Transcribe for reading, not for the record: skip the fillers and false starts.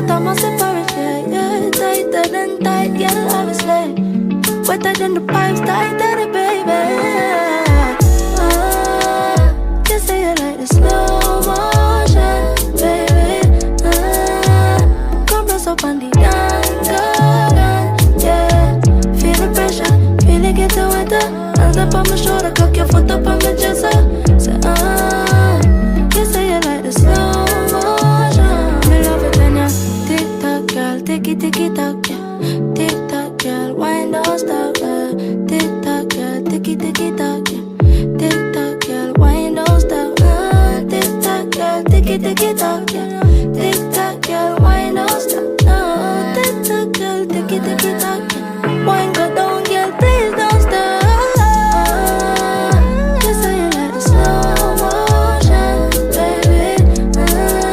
time I'm separate, yeah, yeah. Tighter than tight, yeah, obviously. Wetter than the pipes, tighter than baby. You say you like the slow motion, baby. Come press up on the angle, yeah. Feel the pressure, feel it getting wetter. Hands up on my shoulder, cock your foot up on my chest, say, you say you like the slow motion. Me love it when you tick-tock, girl, ticky-ticky-tock, yeah. Tick-tock, girl, wind don't stop, yeah. Tick-tock, girl, ticky-ticky-tock, yeah. Tick-tock, girl, wind don't stop, tick-tock, girl, ticky-ticky-tock, yeah.